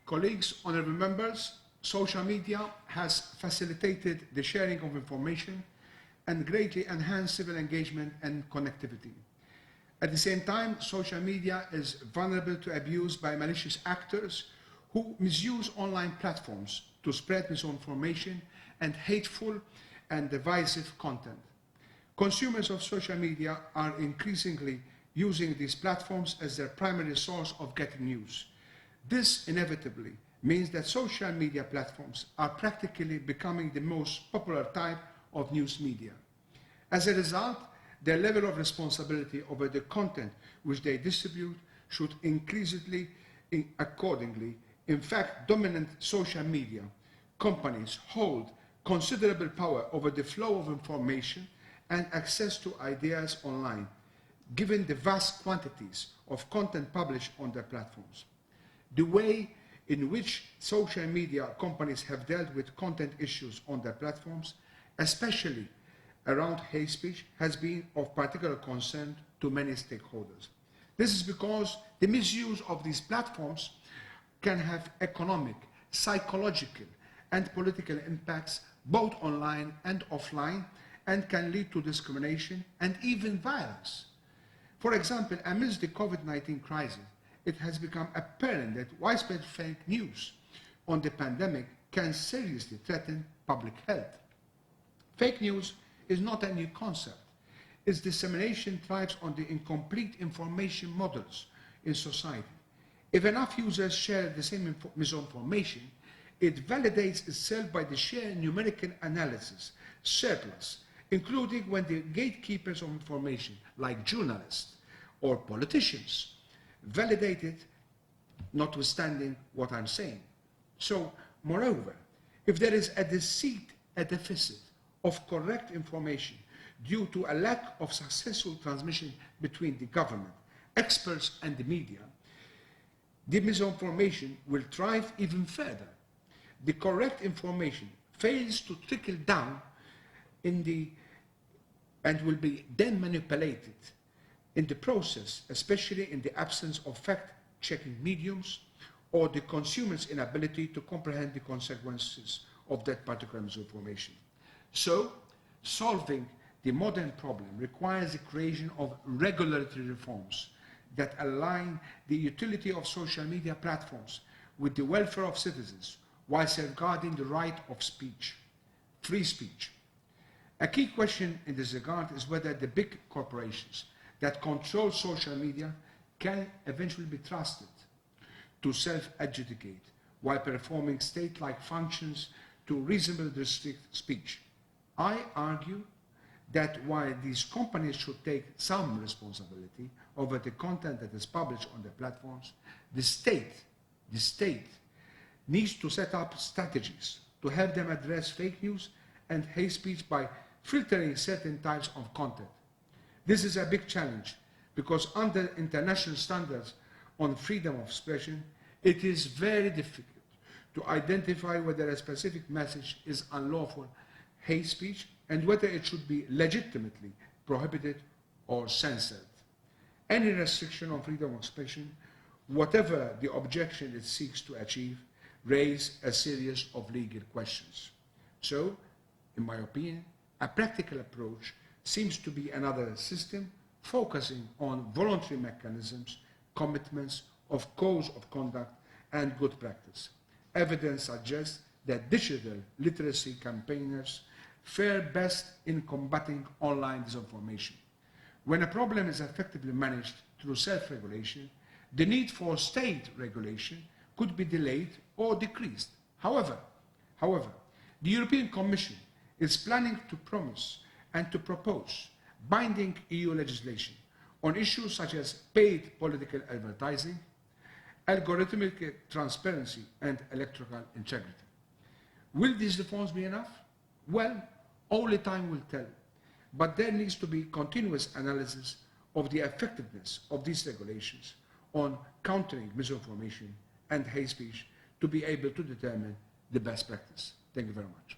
Colleagues, honourable members, social media has facilitated the sharing of information and greatly enhanced civil engagement and connectivity. At the same time, social media is vulnerable to abuse by malicious actors who misuse online platforms to spread misinformation and hateful and divisive content. Consumers of social media are increasingly using these platforms as their primary source of getting news. This inevitably means that social media platforms are practically becoming the most popular type of news media. As a result, their level of responsibility over the content which they distribute should increasingly accordingly. In fact, dominant social media companies hold considerable power over the flow of information and access to ideas online, given the vast quantities of content published on their platforms. The way in which social media companies have dealt with content issues on their platforms, especially around hate speech, has been of particular concern to many stakeholders. This is because the misuse of these platforms can have economic, psychological, and political impacts both online and offline, and can lead to discrimination and even violence. For example, amidst the COVID-19 crisis, it has become apparent that widespread fake news on the pandemic can seriously threaten public health. Fake news is not a new concept. Its dissemination thrives on the incomplete information models in society. If enough users share the same misinformation, it validates itself by the sheer numerical analysis surplus, including when the gatekeepers of information, like journalists or politicians, validate it, notwithstanding what I'm saying. So, moreover, if there is a deficit of correct information due to a lack of successful transmission between the government, experts, and the media, the misinformation will thrive even further. The correct information fails to trickle down and will be then manipulated in the process, especially in the absence of fact-checking mediums or the consumer's inability to comprehend the consequences of that particular misinformation. So, solving the modern problem requires the creation of regulatory reforms that align the utility of social media platforms with the welfare of citizens while safeguarding the right of speech, free speech. A key question in this regard is whether the big corporations that control social media can eventually be trusted to self-adjudicate while performing state-like functions to reasonably restrict speech. I argue that while these companies should take some responsibility over the content that is published on their platforms, the state needs to set up strategies to help them address fake news and hate speech by filtering certain types of content. This is a big challenge because under international standards on freedom of expression, it is very difficult to identify whether a specific message is unlawful hate speech and whether it should be legitimately prohibited or censored. Any restriction on freedom of expression, whatever the objection it seeks to achieve, raise a series of legal questions. So, in my opinion, a practical approach seems to be another system focusing on voluntary mechanisms, commitments of codes of conduct, and good practice. Evidence suggests that digital literacy campaigners fare best in combating online disinformation. When a problem is effectively managed through self-regulation, the need for state regulation could be delayed or decreased. However, the European Commission is planning to promise and to propose binding EU legislation on issues such as paid political advertising, algorithmic transparency, and electoral integrity. Will these reforms be enough? Well, only time will tell. But there needs to be continuous analysis of the effectiveness of these regulations on countering misinformation and hate speech to be able to determine the best practice. Thank you very much.